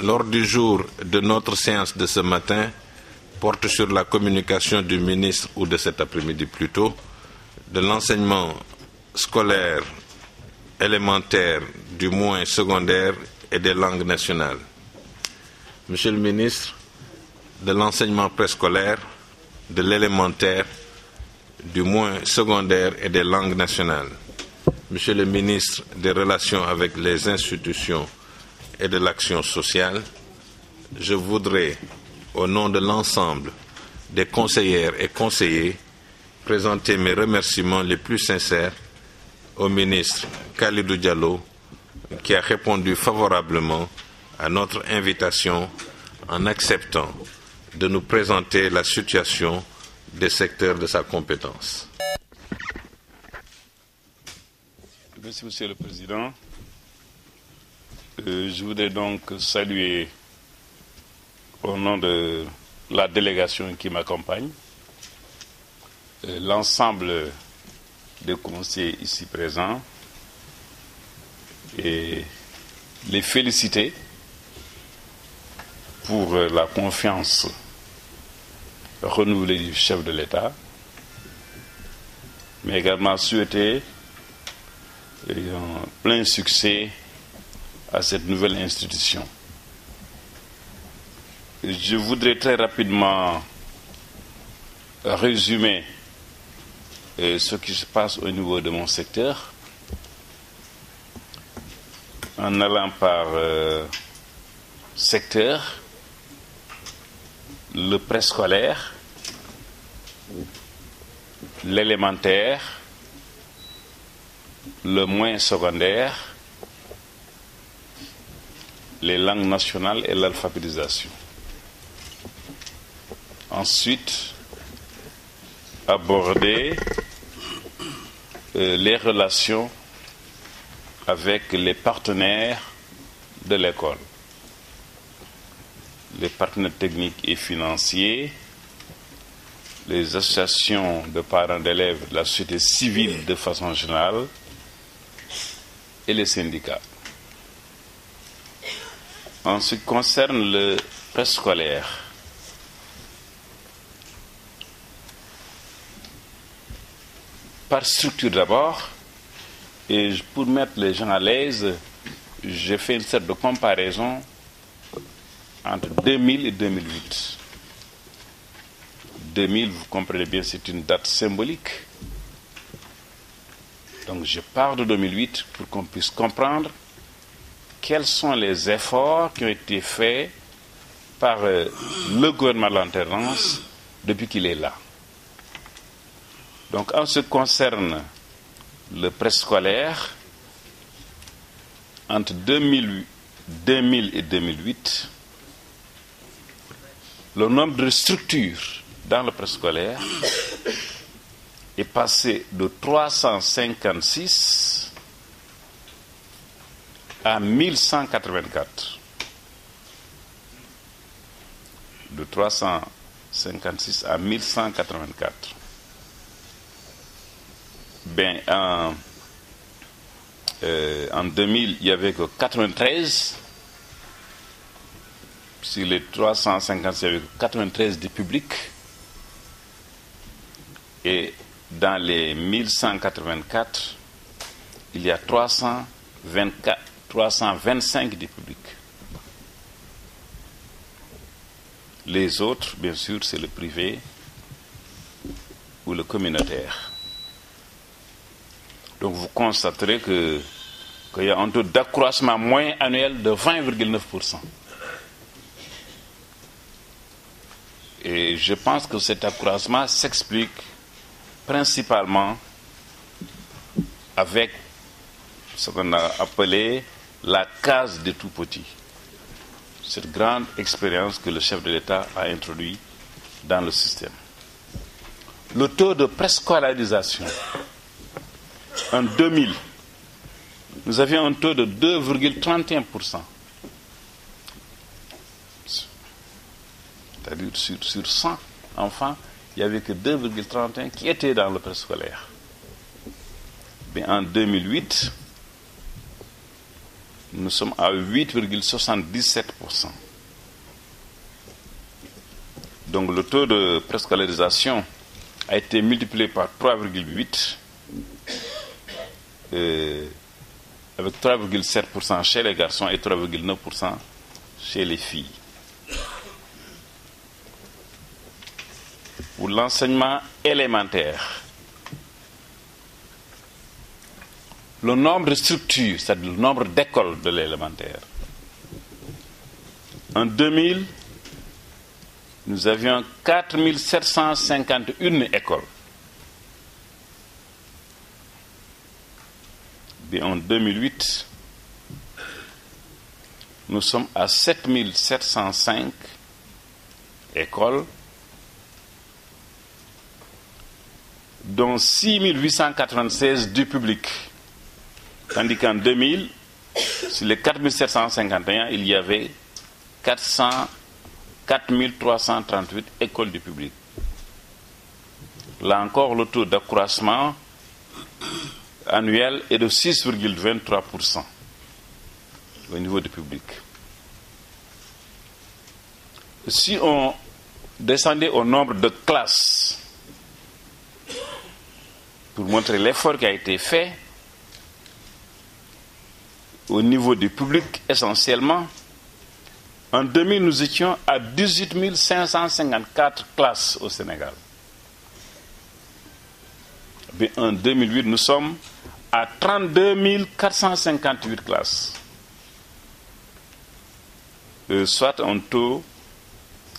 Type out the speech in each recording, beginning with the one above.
L'ordre du jour de notre séance de ce matin porte sur la communication du ministre, ou de cet après-midi plutôt, de l'enseignement scolaire élémentaire, du moins secondaire et des langues nationales. Monsieur le ministre de l'enseignement préscolaire, de l'élémentaire, du moins secondaire et des langues nationales. Monsieur le ministre des Relations avec les institutions et de l'action sociale, je voudrais, au nom de l'ensemble des conseillères et conseillers, présenter mes remerciements les plus sincères au ministre Khalidou Diallo, qui a répondu favorablement à notre invitation en acceptant de nous présenter la situation des secteurs de sa compétence. Merci, Monsieur le Président. Je voudrais donc saluer au nom de la délégation qui m'accompagne l'ensemble des conseillers ici présents et les féliciter pour la confiance renouvelée du chef de l'État, mais également souhaiter un plein succès à cette nouvelle institution. Je voudrais très rapidement résumer ce qui se passe au niveau de mon secteur en allant par secteur: le préscolaire, l'élémentaire, le moyen secondaire, les langues nationales et l'alphabétisation. Ensuite, aborder les relations avec les partenaires de l'école, les partenaires techniques et financiers, les associations de parents d'élèves de la société civile de façon générale et les syndicats. En ce qui concerne le préscolaire, par structure d'abord, et pour mettre les gens à l'aise, j'ai fait une sorte de comparaison entre 2000 et 2008. 2000, vous comprenez bien, c'est une date symbolique. Donc je pars de 2008 pour qu'on puisse comprendre quels sont les efforts qui ont été faits par le gouvernement de l'alternance depuis qu'il est là. Donc en ce qui concerne le préscolaire, entre 2000 et 2008, le nombre de structures dans le préscolaire est passé de 356 à 1184. De 356 à 1184. Ben, en 2000, il n'y avait que 93. Sur les 356, il y avait que 93 des publics. Et dans les 1184, il y a 325 des publics. Les autres, bien sûr, c'est le privé ou le communautaire. Donc vous constaterez qu'il y a un taux d'accroissement moyen annuel de 20,9%. Et je pense que cet accroissement s'explique principalement avec ce qu'on a appelé la case des tout-petits. Cette grande expérience que le chef de l'État a introduite dans le système. Le taux de préscolarisation, en 2000, nous avions un taux de 2,31%. C'est-à-dire sur 100 enfants, il n'y avait que 2,31 qui étaient dans le préscolaire. Mais en 2008, nous sommes à 8,77%. Donc le taux de préscolarisation a été multiplié par 3,8, avec 3,7% chez les garçons et 3,9% chez les filles. Pour l'enseignement élémentaire, le nombre de structures, c'est-à-dire le nombre d'écoles de l'élémentaire. En 2000, nous avions 4751 écoles. Et en 2008, nous sommes à 7705 écoles, dont 6896 du public. Tandis qu'en 2000, sur les 4751, il y avait 4338 écoles du public. Là encore, le taux d'accroissement annuel est de 6,23% au niveau du public. Si on descendait au nombre de classes, pour montrer l'effort qui a été fait, au niveau du public essentiellement, en 2000, nous étions à 18 554 classes au Sénégal. Mais en 2008, nous sommes à 32 458 classes, soit un taux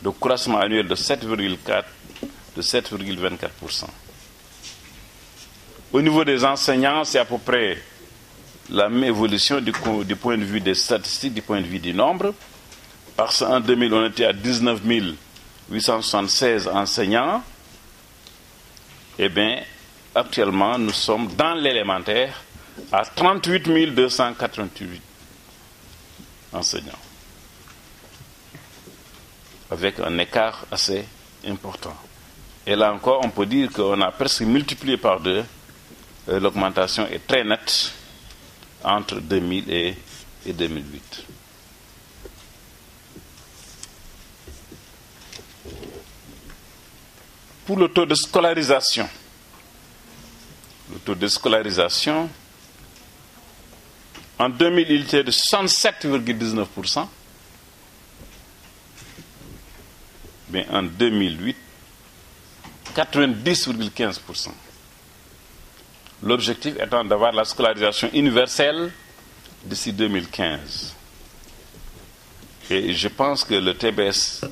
de croissement annuel de 7,24%. Au niveau des enseignants, c'est à peu près la même évolution du point de vue des statistiques, du point de vue du nombre. Parce qu'en 2000, on était à 19 876 enseignants. Eh bien, actuellement, nous sommes dans l'élémentaire à 38 288 enseignants, avec un écart assez important. Et là encore, on peut dire qu'on a presque multiplié par 2. L'augmentation est très nette entre 2000 et 2008. Pour le taux de scolarisation, en 2000, il était de 67,19%, mais en 2008, 90,15%. L'objectif étant d'avoir la scolarisation universelle d'ici 2015. Et je pense que le TBS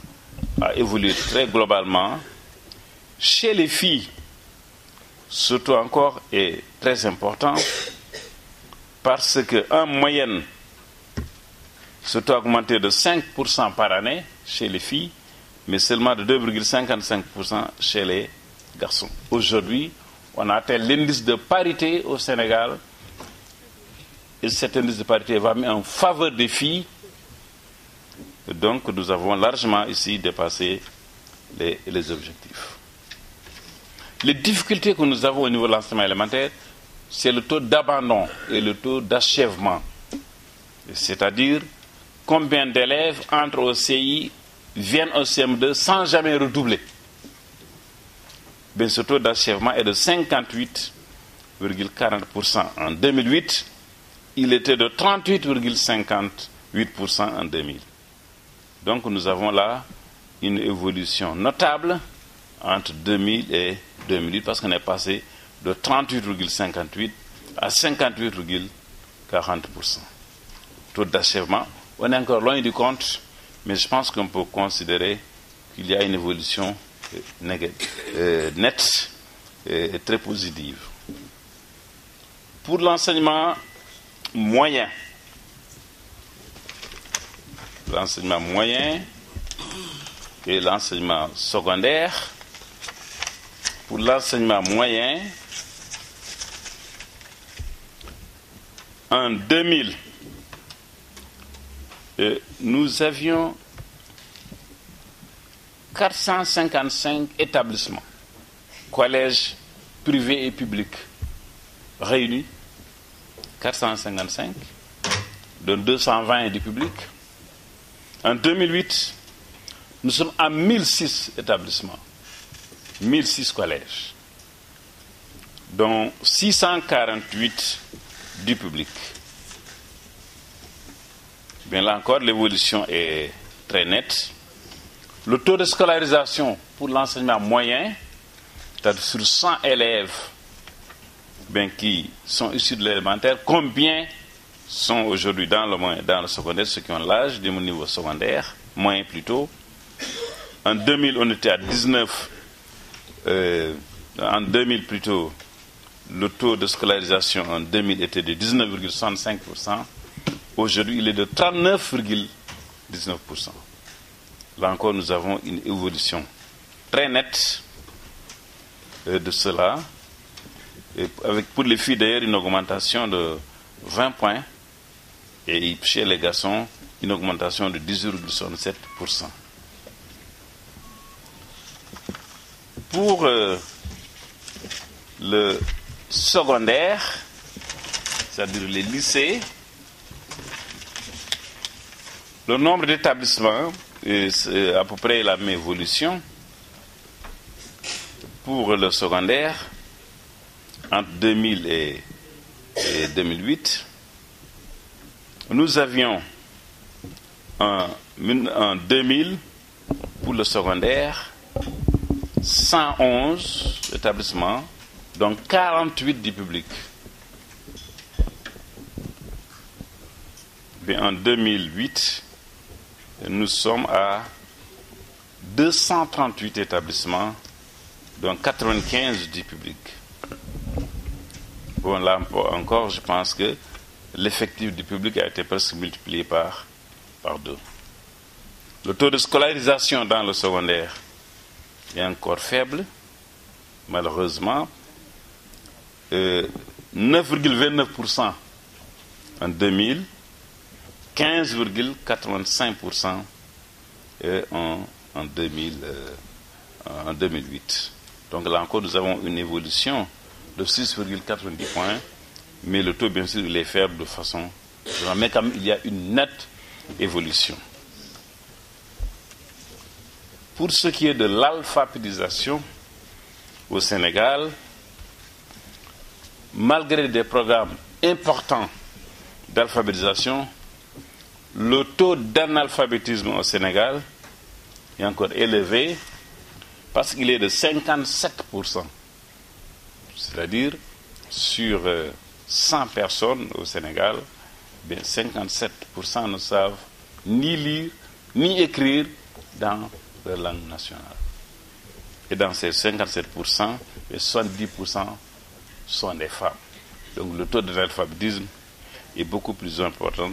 a évolué très globalement. Chez les filles, ce taux encore est très important parce qu'en moyenne, ce taux a augmenté de 5% par année chez les filles, mais seulement de 2,55% chez les garçons. Aujourd'hui, on a atteint l'indice de parité au Sénégal et cet indice de parité va mettre en faveur des filles. Donc nous avons largement ici dépassé les objectifs. Les difficultés que nous avons au niveau de l'enseignement élémentaire, c'est le taux d'abandon et le taux d'achèvement. C'est-à-dire combien d'élèves entrent au CI, viennent au CM2 sans jamais redoubler. Ce taux d'achèvement est de 58,40% en 2008. Il était de 38,58% en 2000. Donc nous avons là une évolution notable entre 2000 et 2008 parce qu'on est passé de 38,58 à 58,40%. Taux d'achèvement, on est encore loin du compte, mais je pense qu'on peut considérer qu'il y a une évolution nette et très positive. Pour l'enseignement moyen et l'enseignement secondaire, pour l'enseignement moyen, en 2000, nous avions 455 établissements, collèges privés et publics réunis, 455, dont 220 du public. En 2008, nous sommes à 1006 établissements, 1006 collèges, dont 648 du public. Bien là encore, l'évolution est très nette. Le taux de scolarisation pour l'enseignement moyen, c'est-à-dire sur 100 élèves qui sont issus de l'élémentaire, combien sont aujourd'hui dans le secondaire, ceux qui ont l'âge du niveau secondaire, moyen plutôt. En 2000, on était à 19. En 2000 plutôt, le taux de scolarisation en 2000 était de 19,65%. Aujourd'hui, il est de 39,19%. Là encore, nous avons une évolution très nette de cela. Et avec pour les filles, d'ailleurs, une augmentation de 20 points. Et chez les garçons, une augmentation de 10,67%. Pour le secondaire, c'est-à-dire les lycées, le nombre d'établissements est à peu près la même évolution. Pour le secondaire, entre 2000 et 2008, nous avions en 2000, pour le secondaire, 111 établissements, dont 48 du public. Bien, en 2008, nous sommes à 238 établissements, dont 95 du public. Bon, là encore, je pense que l'effectif du public a été presque multiplié par 2. Le taux de scolarisation dans le secondaire est encore faible, malheureusement. 9,29% en 2000, 15,85% en 2008. Donc là encore, nous avons une évolution de 6,90 points, mais le taux, bien sûr, il est faible de façon... Mais quand même, il y a une nette évolution. Pour ce qui est de l'alphabétisation au Sénégal, malgré des programmes importants d'alphabétisation, le taux d'analphabétisme au Sénégal est encore élevé parce qu'il est de 57%. C'est-à-dire, sur 100 personnes au Sénégal, 57% ne savent ni lire, ni écrire dans leur langue nationale. Et dans ces 57%, les 70% sont des femmes. Donc le taux d'analphabétisme est beaucoup plus important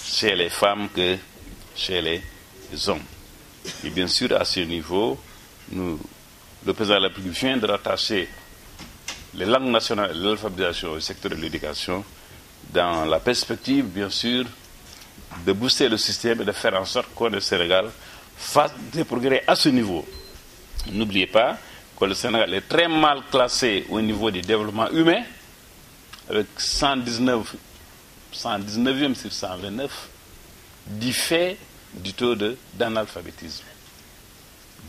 chez les femmes que chez les hommes. Et bien sûr, à ce niveau, le président de la République vient de rattacher les langues nationales et l'alphabétisation au secteur de l'éducation dans la perspective, bien sûr, de booster le système et de faire en sorte que le Sénégal fasse des progrès à ce niveau. N'oubliez pas que le Sénégal est très mal classé au niveau du développement humain, avec 119e sur 129, du fait du taux d'analphabétisme.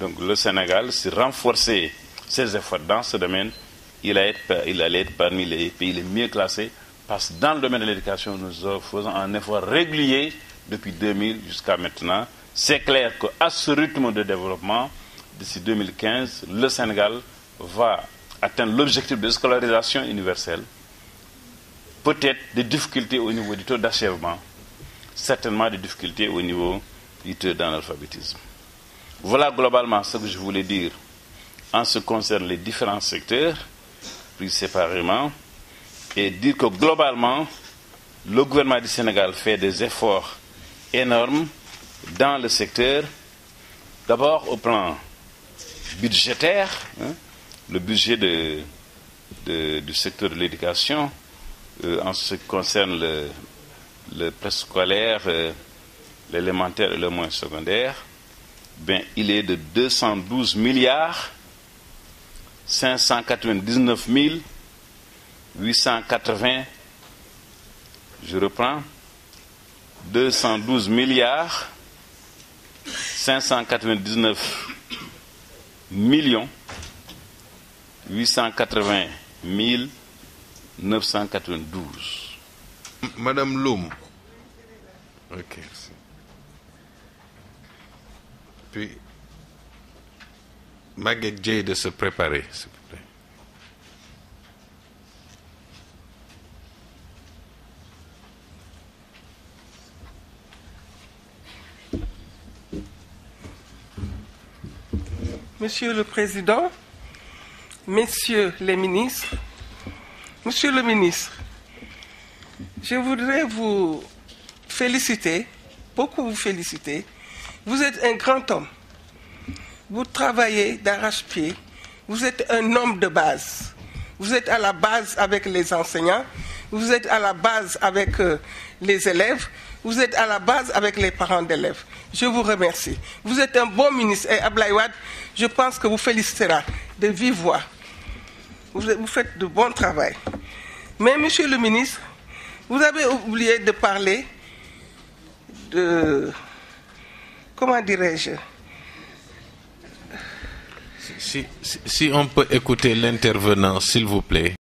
Donc le Sénégal, s'est renforcé ses efforts dans ce domaine, il allait être parmi les pays les mieux classés, parce que dans le domaine de l'éducation, nous faisons un effort régulier depuis 2000 jusqu'à maintenant. C'est clair qu'à ce rythme de développement, d'ici 2015, le Sénégal va atteindre l'objectif de scolarisation universelle. Peut-être des difficultés au niveau du taux d'achèvement, certainement des difficultés au niveau du taux d'analphabétisme. Voilà globalement ce que je voulais dire en ce qui concerne les différents secteurs, pris séparément, et dire que globalement, le gouvernement du Sénégal fait des efforts énormes dans le secteur, d'abord au plan budgétaire, le budget du secteur de l'éducation, en ce qui concerne le préscolaire, l'élémentaire et le moyen secondaire, il est de 212 milliards 599 880, je reprends, 212 milliards 599 millions 880 992. Madame Loum. Ok. Puis, Maguette Dieye de se préparer, s'il vous plaît. Monsieur le Président, Messieurs les ministres, Monsieur le ministre, je voudrais vous féliciter, beaucoup vous féliciter. Vous êtes un grand homme. Vous travaillez d'arrache-pied. Vous êtes un homme de base. Vous êtes à la base avec les enseignants. Vous êtes à la base avec les élèves. Vous êtes à la base avec les parents d'élèves. Je vous remercie. Vous êtes un bon ministre. Et Abdoulaye Wade, je pense que vous félicitera de vive voix. Vous faites de bon travail. Mais, Monsieur le ministre, vous avez oublié de parler de... Comment dirais-je? Si on peut écouter l'intervenant, s'il vous plaît.